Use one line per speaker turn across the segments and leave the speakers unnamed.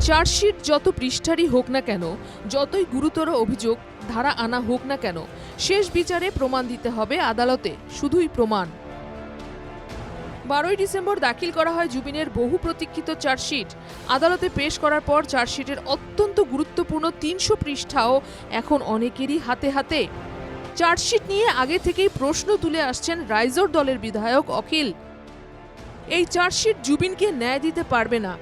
Chargesheet যত পৃষ্ঠারই হোক না কেন, যতই গুরুতর অভিযোগ ধারা আনা হোক না কেন, শেষ বিচারে প্রমাণ দিতে হবে আদালতে, শুধুই প্রমাণ। 12ই ডিসেম্বর দাখিল করা হয় জুবিনের বহু প্রতীক্ষিত চার্জশিট। আদালতে পেশ করার পর চার্জশিটের অত্যন্ত গুরুত্বপূর্ণ 300 পৃষ্ঠাও এখন অনেকেরই হাতে হাতে। চার্জশিট নিয়ে আগে থেকেই প্রশ্ন তুলে আসছেন রাইজোর দলের বিধায়ক অখিল। এই চার্জশিট জুবিনকে ন্যায় দিতে পারবে না।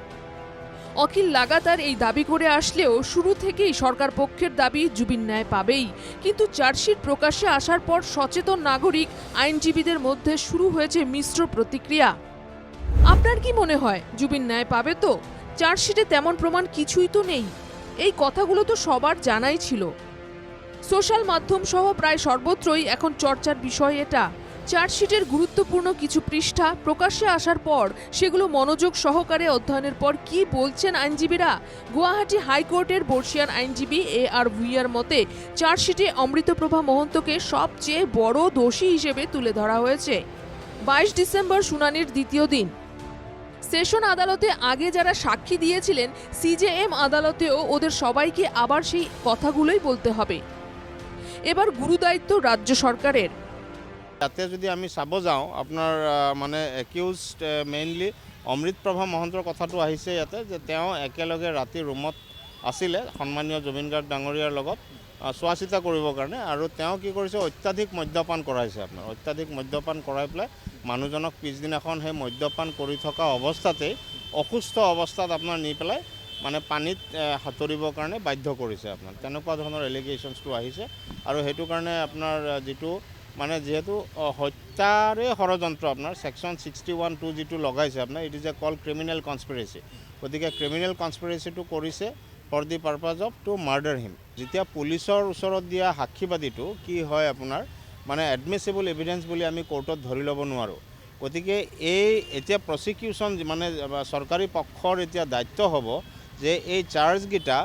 অখিল লাগাতার এই দাবি করে আসলেও শুরু থেকেই সরকার পক্ষের দাবি জুবিন ন্যায় পাবেই। কিন্তু চার্জশিট প্রকাশ্যে আসার পর সচেতন নাগরিক আইনজীবীদের মধ্যে শুরু হয়েছে মিশ্র প্রতিক্রিয়া। আপনার কি মনে হয় জুবিন ন্যায় পাবে তো? চার্জশিটে তেমন প্রমাণ কিছুই তো নেই। এই কথাগুলো তো সবার জানাই ছিল। সোশ্যাল মাধ্যম সহ প্রায় সর্বত্রই এখন চর্চার বিষয় এটা। চার্জশিটের গুরুত্বপূর্ণ কিছু পৃষ্ঠা প্রকাশ্যে আসার পর সেগুলো মনোযোগ সহকারে অধ্যয়নের পর কি বলছেন আইনজীবীরা। গুয়াহাটি হাইকোর্টের বর্ষিয়ান আইনজীবী AR ভুঁইয়ার মতে চার্জশিটে অমৃতপ্রভা মহন্তকে সবচেয়ে বড় দোষী হিসেবে তুলে ধরা হয়েছে। 22 ডিসেম্বর শুনানির দ্বিতীয় দিন। সেশন আদালতে আগে যারা সাক্ষী দিয়েছিলেন, CJM আদালতেও ওদের সবাইকে আবার সেই কথাগুলোই বলতে হবে। এবার গুরুদায়িত্ব রাজ্য সরকারের।
তাতে যদি আমি চাব যাওঁ আপোনাৰ মানে একিউজড মেইনলি অমৃতপ্ৰভা মহন্তৰ কথাটো আহিছে ইয়াতে যে তেওঁ একেলগে ৰাতি ৰুমত আছিলে সন্মানীয় জুবিন গাৰ্গ ডাঙৰীয়াৰ লগত চোৱা চিতা কৰিবৰ কাৰণে, আৰু তেওঁ কি কৰিছে অত্যাধিক মদ্যপান কৰাইছে। আপোনাৰ অত্যাধিক মদ্যপান কৰাই পেলাই মানুহজনক পিছদিনাখন সেই মদ্যপান কৰি থকা অৱস্থাতেই অসুস্থ অৱস্থাত আপোনাৰ নি পেলাই মানে পানীত সাঁতুৰিবৰ কাৰণে বাধ্য কৰিছে। আপোনাৰ তেনেকুৱা ধৰণৰ এলিগেশ্যনছটো আহিছে, আৰু সেইটো কাৰণে আপোনাৰ যিটো মানে যেহেতু হত্যাৰে ষড়যন্ত্ৰ আপোনাৰ সেকশ্যন 61(2) যিটো লগাইছে আপোনাৰ, it is a call criminal conspiracy. গতিকে ক্ৰিমিনেল কনস্পিৰেচিটো কৰিছে for the purpose of to murder him. যেতিয়া পুলিচৰ ওচৰত দিয়া সাক্ষীবাদীটো কি হয় আপোনাৰ মানে এডমিচিবল এভিডেন্স বুলি আমি কোৰ্টত ধৰি ল'ব নোৱাৰোঁ। গতিকে এতিয়া প্ৰচিকিউশ্যন মানে চৰকাৰী পক্ষৰ এতিয়া দায়িত্ব হ'ব যে এই চাৰ্জকেইটা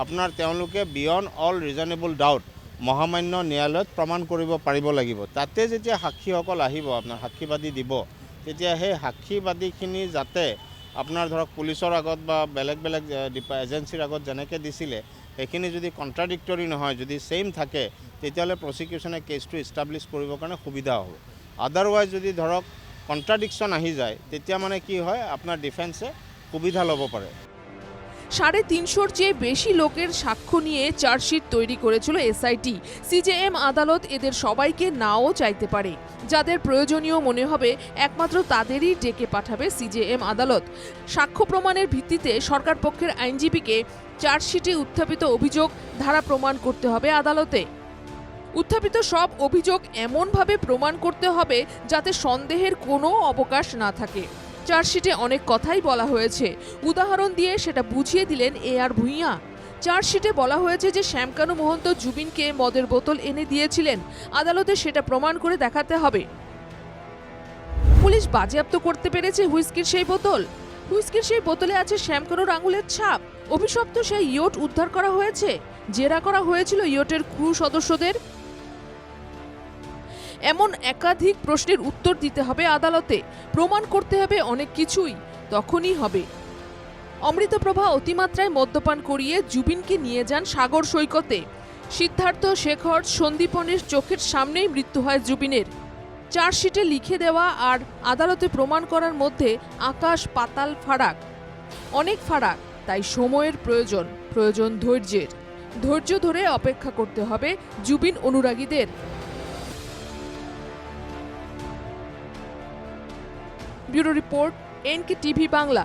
আপোনাৰ তেওঁলোকে বিয়ণ্ড অল ৰিজনেবল ডাউট মহামান্য ন্যায়ালয়ত প্ৰমাণ কৰিব পাৰিব লাগিব। তাতে যেতিয়া সাক্ষীসকল আহিব, আপোনাৰ সাক্ষীবাদী দিব, তেতিয়া সেই সাক্ষীবাদীখিনি যাতে আপোনাৰ ধৰক পুলিচৰ আগত বা বেলেগ বেলেগ এজেঞ্চিৰ আগত যেনেকৈ দিছিলে সেইখিনি যদি কণ্ট্ৰাডিক্টৰী নহয়, যদি ছেইম থাকে, তেতিয়াহ'লে প্ৰচিকিউশ্যনে কেছটো ইষ্টাব্লিছ কৰিবৰ কাৰণে সুবিধা হ'ব। আদাৰৱাইজ যদি ধৰক কণ্ট্ৰাডিকশ্যন আহি যায়, তেতিয়া মানে কি হয় আপোনাৰ ডিফেন্সে সুবিধা ল'ব পাৰে।
350-র চেয়ে বেশি লোকের সাক্ষ্য নিয়ে চার্জশিট তৈরি করেছিল SIT। CJM আদালত এদের সবাইকে নাও চাইতে পারে। যাদের প্রয়োজনীয় মনে হবে একমাত্র তাদেরই ডেকে পাঠাবে CJM আদালত। সাক্ষ্য প্রমাণের ভিত্তিতে সরকার পক্ষের আইনজীবীকে চার্জশিটে উত্থাপিত অভিযোগ ধারা প্রমাণ করতে হবে আদালতে। উত্থাপিত সব অভিযোগ এমনভাবে প্রমাণ করতে হবে যাতে সন্দেহের কোনো অবকাশ না থাকে। চার্জশিটে অনেক কথাই বলা হয়েছে, উদাহরণ দিয়ে সেটা বুঝিয়ে দিলেন AR ভুঁইয়া। চার্জশিটে বলা হয়েছে যে শ্যামকানু মহন্ত জুবিনকে মদের বোতল এনে দিয়েছিলেন, আদালতে সেটা প্রমাণ করে দেখাতে হবে। পুলিশ বাজেয়াপ্ত করতে পেরেছে হুইস্কির সেই বোতল। হুইস্কির সেই বোতলে আছে শ্যামকানুর আঙুলের ছাপ। অভিশপ্ত সেই ইয়ট উদ্ধার করা হয়েছে। জেরা করা হয়েছিল ইয়টের ক্রু সদস্যদের। এমন একাধিক প্রশ্নের উত্তর দিতে হবে আদালতে, প্রমাণ করতে হবে অনেক কিছুই, তখনই হবে। অমৃতপ্রভা অতিমাত্রায় মদ্যপান করিয়ে জুবিনকে নিয়ে যান সাগর সৈকতে। সিদ্ধার্থ, শেখর, সন্দীপনের চোখের সামনেই মৃত্যু হয় জুবিনের। চার্জশিটে লিখে দেওয়া আর আদালতে প্রমাণ করার মধ্যে আকাশ পাতাল ফারাক, অনেক ফারাক। তাই সময়ের প্রয়োজন ধৈর্যের। ধৈর্য ধরে অপেক্ষা করতে হবে জুবিন অনুরাগীদের। Bureau report, NKTV Bangla.